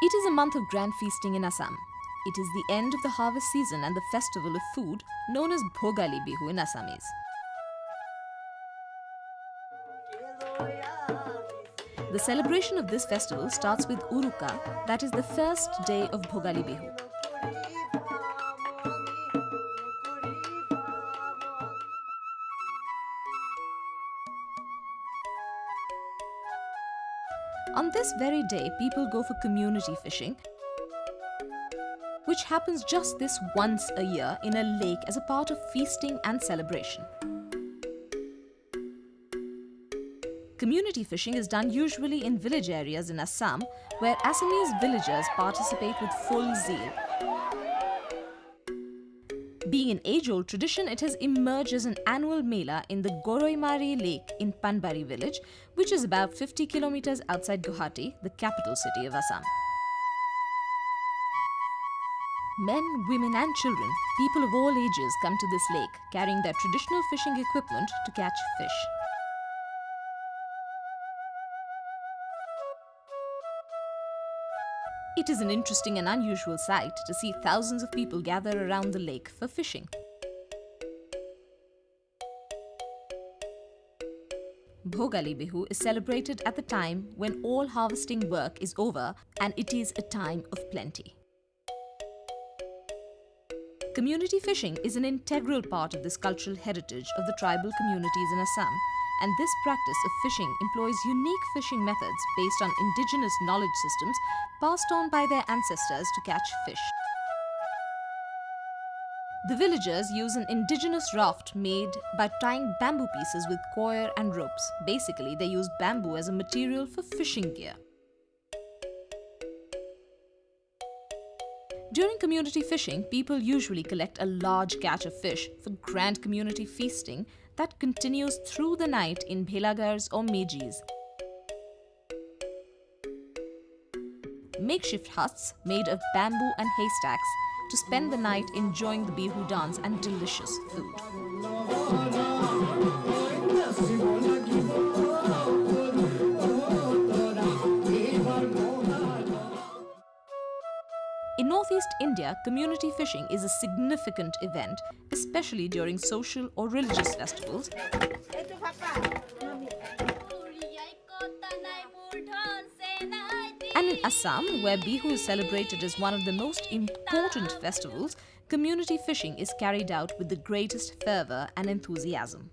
It is a month of grand feasting in Assam. It is the end of the harvest season and the festival of food known as Bhogali Bihu in Assamese. The celebration of this festival starts with Uruka, that is the first day of Bhogali Bihu. On this very day, people go for community fishing, which happens just this once a year in a lake as a part of feasting and celebration. Community fishing is done usually in village areas in Assam, where Assamese villagers participate with full zeal. Being an age-old tradition, it has emerged as an annual mela in the Goroimari Lake in Panbari village, which is about 50 kilometers outside Guwahati, the capital city of Assam. Men, women and children, people of all ages come to this lake carrying their traditional fishing equipment to catch fish. It is an interesting and unusual sight to see thousands of people gather around the lake for fishing. Bhogali Bihu is celebrated at the time when all harvesting work is over and it is a time of plenty. Community fishing is an integral part of this cultural heritage of the tribal communities in Assam, and this practice of fishing employs unique fishing methods based on indigenous knowledge systems passed on by their ancestors to catch fish. The villagers use an indigenous raft made by tying bamboo pieces with coir and ropes. Basically, they use bamboo as a material for fishing gear. During community fishing, people usually collect a large catch of fish for grand community feasting that continues through the night in bhelagars or mejis. Makeshift huts made of bamboo and haystacks to spend the night enjoying the Bihu dance and delicious food. In northeast India, community fishing is a significant event, especially during social or religious festivals. And in Assam, where Bihu is celebrated as one of the most important festivals, community fishing is carried out with the greatest fervour and enthusiasm.